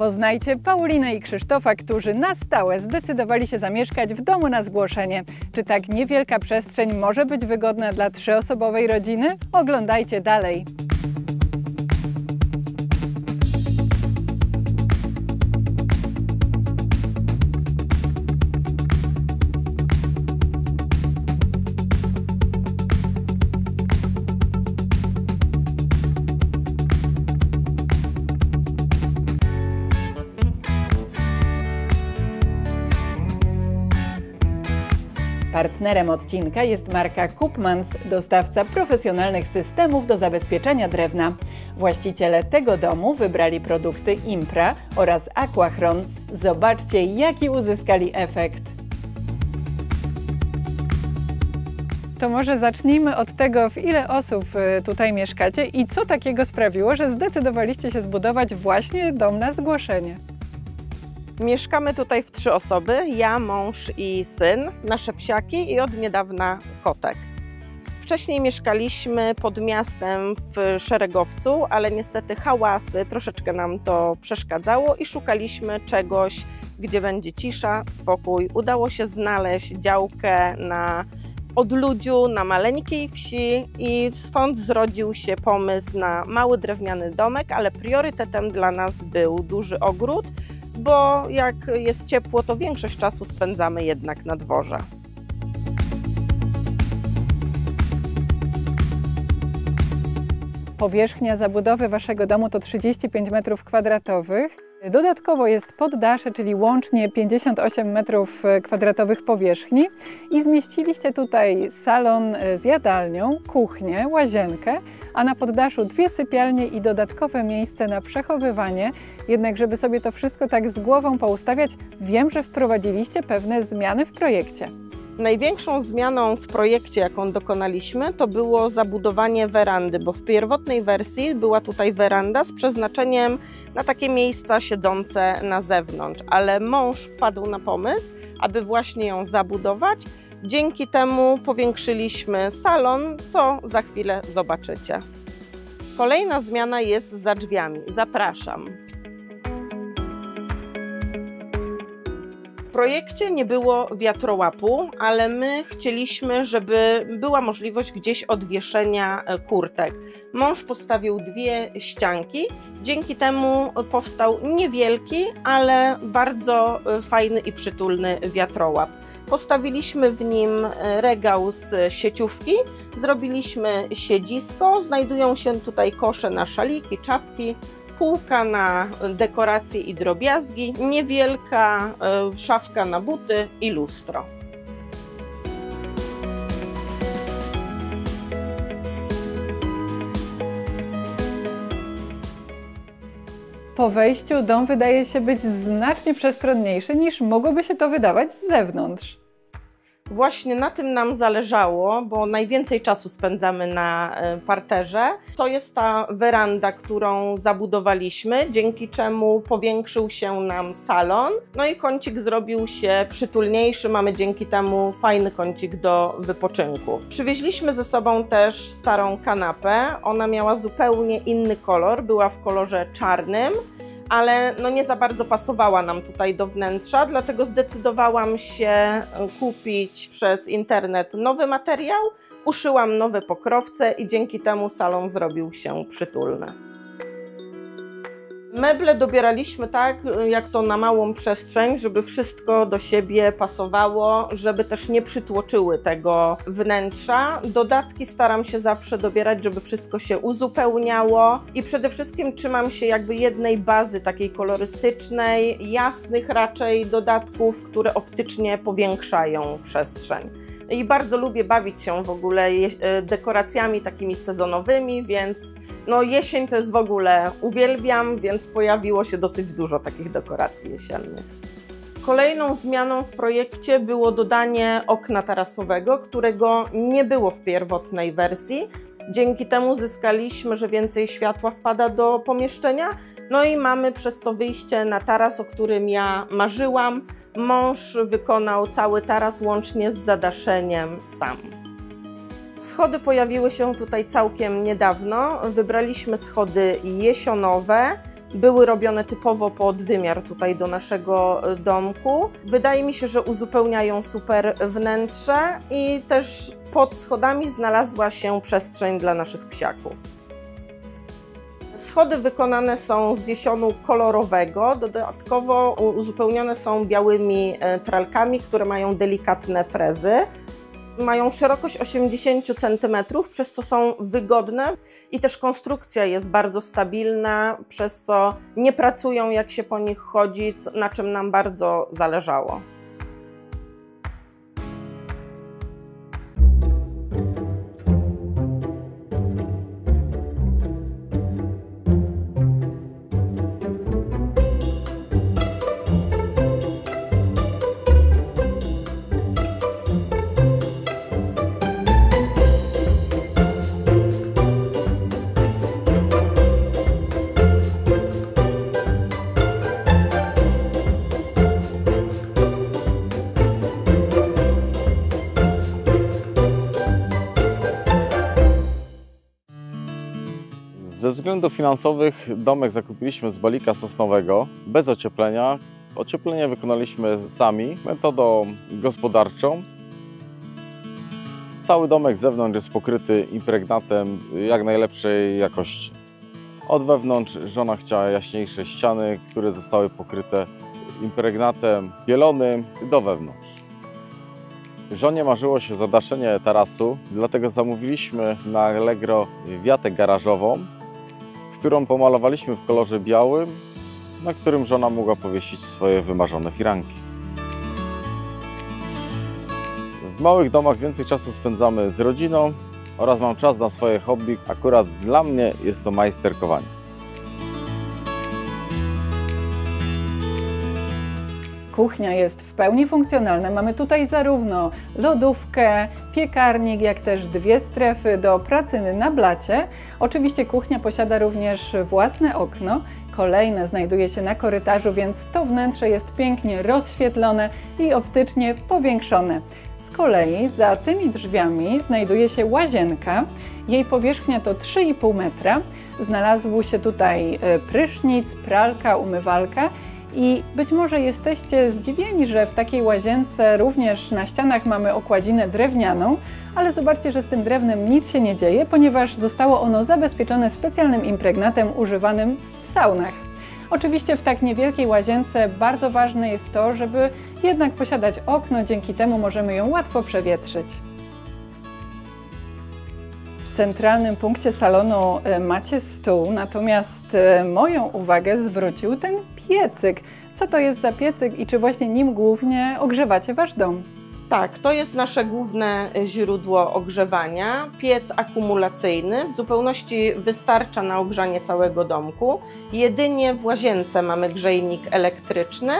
Poznajcie Paulinę i Krzysztofa, którzy na stałe zdecydowali się zamieszkać w domu na zgłoszenie. Czy tak niewielka przestrzeń może być wygodna dla trzyosobowej rodziny? Oglądajcie dalej. Partnerem odcinka jest marka Koopmans, dostawca profesjonalnych systemów do zabezpieczenia drewna. Właściciele tego domu wybrali produkty Impra oraz Aquachron. Zobaczcie, jaki uzyskali efekt. To może zacznijmy od tego, w ile osób tutaj mieszkacie i co takiego sprawiło, że zdecydowaliście się zbudować właśnie dom na zgłoszenie. Mieszkamy tutaj w 3 osoby, ja, mąż i syn, nasze psiaki i od niedawna kotek. Wcześniej mieszkaliśmy pod miastem w Szeregowcu, ale niestety hałasy troszeczkę nam to przeszkadzało i szukaliśmy czegoś, gdzie będzie cisza, spokój. Udało się znaleźć działkę na odludziu, na maleńkiej wsi i stąd zrodził się pomysł na mały drewniany domek, ale priorytetem dla nas był duży ogród, bo jak jest ciepło, to większość czasu spędzamy jednak na dworze. Powierzchnia zabudowy waszego domu to 35 m². Dodatkowo jest poddasze, czyli łącznie 58 m² powierzchni i zmieściliście tutaj salon z jadalnią, kuchnię, łazienkę, a na poddaszu 2 sypialnie i dodatkowe miejsce na przechowywanie. Jednak żeby sobie to wszystko tak z głową poustawiać, wiem, że wprowadziliście pewne zmiany w projekcie. Największą zmianą w projekcie, jaką dokonaliśmy, to było zabudowanie werandy, bo w pierwotnej wersji była tutaj weranda z przeznaczeniem na takie miejsca siedzące na zewnątrz, ale mąż wpadł na pomysł, aby właśnie ją zabudować. Dzięki temu powiększyliśmy salon, co za chwilę zobaczycie. Kolejna zmiana jest za drzwiami. Zapraszam. W projekcie nie było wiatrołapu, ale my chcieliśmy, żeby była możliwość gdzieś odwieszenia kurtek. Mąż postawił 2 ścianki, dzięki temu powstał niewielki, ale bardzo fajny i przytulny wiatrołap. Postawiliśmy w nim regał z sieciówki, zrobiliśmy siedzisko, znajdują się tutaj kosze na szaliki, czapki, półka na dekoracje i drobiazgi, niewielka szafka na buty i lustro. Po wejściu dom wydaje się być znacznie przestronniejszy niż mogłoby się to wydawać z zewnątrz. Właśnie na tym nam zależało, bo najwięcej czasu spędzamy na parterze. To jest ta weranda, którą zabudowaliśmy, dzięki czemu powiększył się nam salon. No i kącik zrobił się przytulniejszy, mamy dzięki temu fajny kącik do wypoczynku. Przywieźliśmy ze sobą też starą kanapę. Ona miała zupełnie inny kolor, była w kolorze czarnym, ale no nie za bardzo pasowała nam tutaj do wnętrza, dlatego zdecydowałam się kupić przez internet nowy materiał, uszyłam nowe pokrowce i dzięki temu salon zrobił się przytulny. Meble dobieraliśmy tak, jak to na małą przestrzeń, żeby wszystko do siebie pasowało, żeby też nie przytłoczyły tego wnętrza. Dodatki staram się zawsze dobierać, żeby wszystko się uzupełniało i przede wszystkim trzymam się jakby jednej bazy takiej kolorystycznej, jasnych raczej dodatków, które optycznie powiększają przestrzeń. I bardzo lubię bawić się w ogóle dekoracjami takimi sezonowymi, więc no jesień to jest w ogóle uwielbiam, więc pojawiło się dosyć dużo takich dekoracji jesiennych. Kolejną zmianą w projekcie było dodanie okna tarasowego, którego nie było w pierwotnej wersji. Dzięki temu zyskaliśmy, że więcej światła wpada do pomieszczenia, no i mamy przez to wyjście na taras, o którym ja marzyłam. Mąż wykonał cały taras łącznie z zadaszeniem sam. Schody pojawiły się tutaj całkiem niedawno. Wybraliśmy schody jesionowe. były robione typowo pod wymiar tutaj do naszego domku. Wydaje mi się, że uzupełniają super wnętrze i też pod schodami znalazła się przestrzeń dla naszych psiaków. Schody wykonane są z jesionu kolorowego, dodatkowo uzupełnione są białymi tralkami, które mają delikatne frezy. Mają szerokość 80 cm, przez co są wygodne i też konstrukcja jest bardzo stabilna, przez co nie pracują jak się po nich chodzi, na czym nam bardzo zależało. Ze względów finansowych domek zakupiliśmy z balika sosnowego, bez ocieplenia. Ocieplenie wykonaliśmy sami, metodą gospodarczą. Cały domek z zewnątrz jest pokryty impregnatem jak najlepszej jakości. Od wewnątrz żona chciała jaśniejsze ściany, które zostały pokryte impregnatem bielonym do wewnątrz. Żonie marzyło się zadaszenie tarasu, dlatego zamówiliśmy na Allegro wiatę garażową, którą pomalowaliśmy w kolorze białym, na którym żona mogła powiesić swoje wymarzone firanki. W małych domach więcej czasu spędzamy z rodziną oraz mam czas na swoje hobby. Akurat dla mnie jest to majsterkowanie. Kuchnia jest w pełni funkcjonalna. Mamy tutaj zarówno lodówkę, piekarnik, jak też dwie strefy do pracy na blacie. Oczywiście kuchnia posiada również własne okno. Kolejne znajduje się na korytarzu, więc to wnętrze jest pięknie rozświetlone i optycznie powiększone. Z kolei za tymi drzwiami znajduje się łazienka. Jej powierzchnia to 3,5 metra. Znalazł się tutaj prysznic, pralka, umywalka. I być może jesteście zdziwieni, że w takiej łazience również na ścianach mamy okładzinę drewnianą, ale zobaczcie, że z tym drewnem nic się nie dzieje, ponieważ zostało ono zabezpieczone specjalnym impregnatem używanym w saunach. Oczywiście w tak niewielkiej łazience bardzo ważne jest to, żeby jednak posiadać okno, dzięki temu możemy ją łatwo przewietrzyć. W centralnym punkcie salonu macie stół, natomiast moją uwagę zwrócił ten piecyk. Co to jest za piecyk i czy właśnie nim głównie ogrzewacie wasz dom? Tak, to jest nasze główne źródło ogrzewania. Piec akumulacyjny, w zupełności wystarcza na ogrzanie całego domku. Jedynie w łazience mamy grzejnik elektryczny.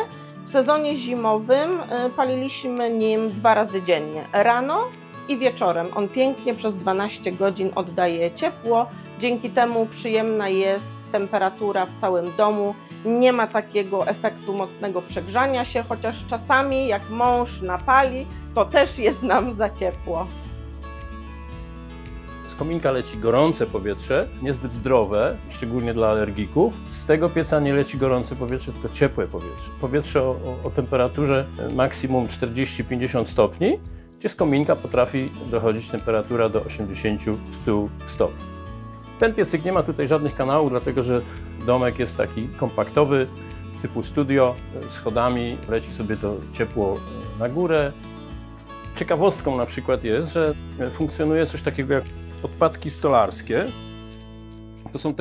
W sezonie zimowym paliliśmy nim 2 razy dziennie, rano i wieczorem. On pięknie przez 12 godzin oddaje ciepło, dzięki temu przyjemna jest temperatura w całym domu. Nie ma takiego efektu mocnego przegrzania się, chociaż czasami jak mąż napali, to też jest nam za ciepło. Z kominka leci gorące powietrze, niezbyt zdrowe, szczególnie dla alergików. Z tego pieca nie leci gorące powietrze, tylko ciepłe powietrze. Powietrze o temperaturze maksimum 40-50 stopni, gdzie z kominka potrafi dochodzić temperatura do 80-100 stopni. Ten piecyk nie ma tutaj żadnych kanałów, dlatego że domek jest taki kompaktowy, typu studio, schodami leci sobie to ciepło na górę. Ciekawostką na przykład jest, że funkcjonuje coś takiego jak odpadki stolarskie. To są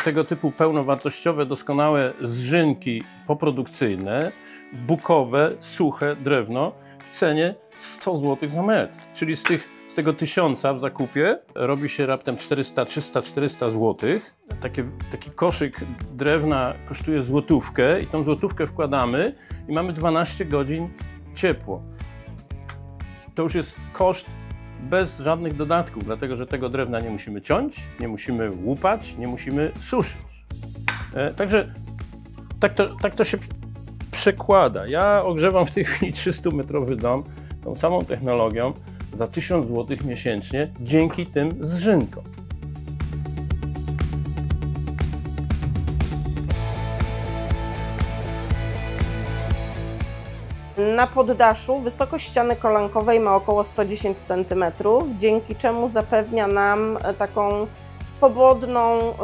tego typu pełnowartościowe, doskonałe zżynki poprodukcyjne, bukowe, suche drewno w cenie 100 zł za metr. Czyli z tego 1000 w zakupie robi się raptem 400, 300, 400 zł. Taki koszyk drewna kosztuje złotówkę i tą złotówkę wkładamy i mamy 12 godzin ciepło. To już jest koszt bez żadnych dodatków, dlatego że tego drewna nie musimy ciąć, nie musimy łupać, nie musimy suszyć. Także tak to się przekłada. Ja ogrzewam w tej chwili 300-metrowy dom tą samą technologią za 1000 zł miesięcznie dzięki tym zżynkom. Na poddaszu wysokość ściany kolankowej ma około 110 cm, dzięki czemu zapewnia nam taką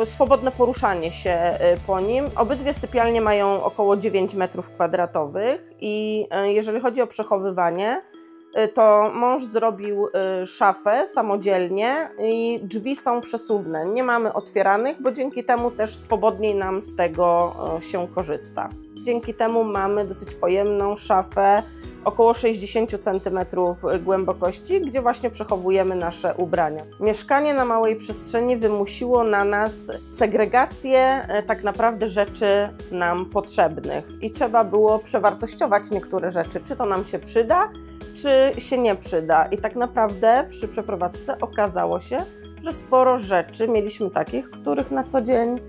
swobodne poruszanie się po nim. Obydwie sypialnie mają około 9 m2 i jeżeli chodzi o przechowywanie, to mąż zrobił szafę samodzielnie i drzwi są przesuwne. Nie mamy otwieranych, bo dzięki temu też swobodniej nam z tego się korzysta. Dzięki temu mamy dosyć pojemną szafę, około 60 cm głębokości, gdzie właśnie przechowujemy nasze ubrania. Mieszkanie na małej przestrzeni wymusiło na nas segregację tak naprawdę rzeczy nam potrzebnych i trzeba było przewartościować niektóre rzeczy, czy to nam się przyda, czy się nie przyda. I tak naprawdę przy przeprowadzce okazało się, że sporo rzeczy mieliśmy takich, których na co dzień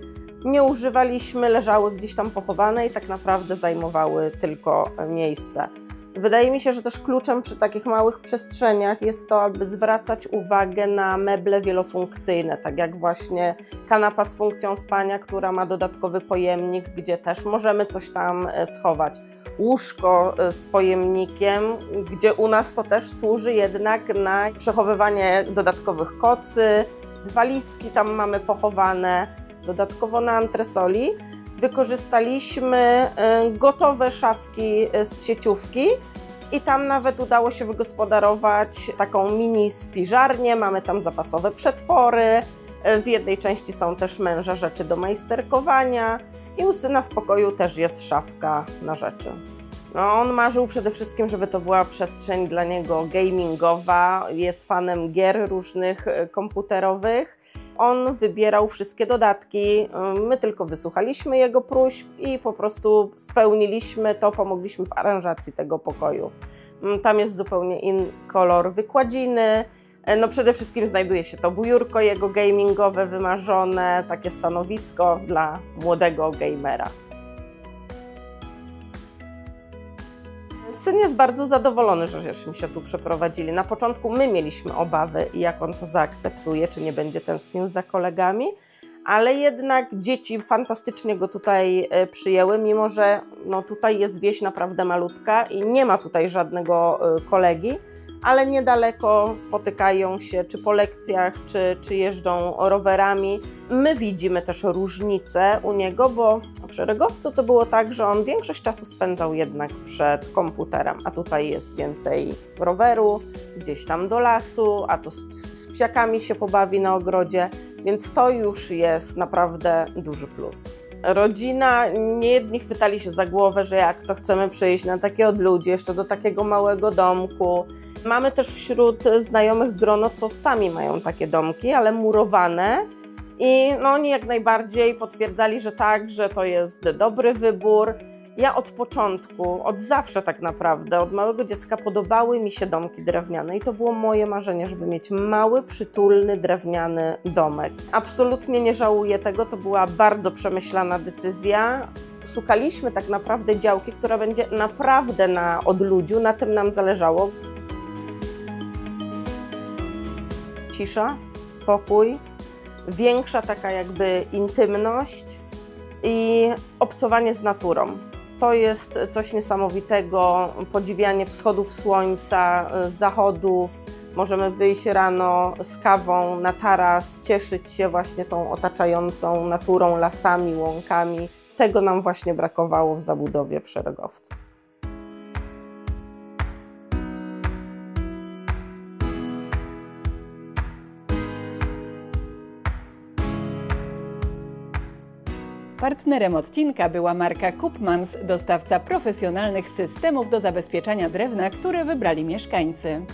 nie używaliśmy, leżały gdzieś tam pochowane i tak naprawdę zajmowały tylko miejsce. Wydaje mi się, że też kluczem przy takich małych przestrzeniach jest to, aby zwracać uwagę na meble wielofunkcyjne, tak jak właśnie kanapa z funkcją spania, która ma dodatkowy pojemnik, gdzie też możemy coś tam schować. Łóżko z pojemnikiem, gdzie u nas to też służy jednak na przechowywanie dodatkowych kocy, walizki tam mamy pochowane. Dodatkowo na antresoli wykorzystaliśmy gotowe szafki z sieciówki i tam nawet udało się wygospodarować taką mini spiżarnię, mamy tam zapasowe przetwory, w jednej części są też męża rzeczy do majsterkowania i u syna w pokoju też jest szafka na rzeczy. No, on marzył przede wszystkim, żeby to była przestrzeń dla niego gamingowa, jest fanem gier różnych komputerowych. On wybierał wszystkie dodatki, my tylko wysłuchaliśmy jego próśb i po prostu spełniliśmy to, pomogliśmy w aranżacji tego pokoju. Tam jest zupełnie inny kolor wykładziny. No przede wszystkim znajduje się to biurko jego gamingowe, wymarzone, takie stanowisko dla młodego gamera. Syn jest bardzo zadowolony, żeśmy się tu przeprowadzili. Na początku my mieliśmy obawy, jak on to zaakceptuje, czy nie będzie tęsknił za kolegami, ale jednak dzieci fantastycznie go tutaj przyjęły, mimo że no, tutaj jest wieś naprawdę malutka i nie ma tutaj żadnego kolegi, ale niedaleko spotykają się czy po lekcjach, czy jeżdżą rowerami. My widzimy też różnicę u niego, bo w Szeregowcu to było tak, że on większość czasu spędzał jednak przed komputerem, a tutaj jest więcej roweru, gdzieś tam do lasu, a to z psiakami się pobawi na ogrodzie, więc to już jest naprawdę duży plus. Rodzina, niejedni chwytali się za głowę, że jak to chcemy przyjść na takie odludzie, jeszcze do takiego małego domku. Mamy też wśród znajomych grono, co sami mają takie domki, ale murowane. I no, oni jak najbardziej potwierdzali, że tak, że to jest dobry wybór. Ja od początku, od zawsze tak naprawdę, od małego dziecka podobały mi się domki drewniane i to było moje marzenie, żeby mieć mały, przytulny, drewniany domek. Absolutnie nie żałuję tego, to była bardzo przemyślana decyzja. Szukaliśmy tak naprawdę działki, która będzie naprawdę na odludziu, na tym nam zależało. Cisza, spokój, większa taka jakby intymność i obcowanie z naturą. To jest coś niesamowitego, podziwianie wschodów słońca, zachodów. Możemy wyjść rano z kawą na taras, cieszyć się właśnie tą otaczającą naturą, lasami, łąkami. Tego nam właśnie brakowało w zabudowie w Szeregowcu. Partnerem odcinka była marka Koopmans, dostawca profesjonalnych systemów do zabezpieczania drewna, które wybrali mieszkańcy.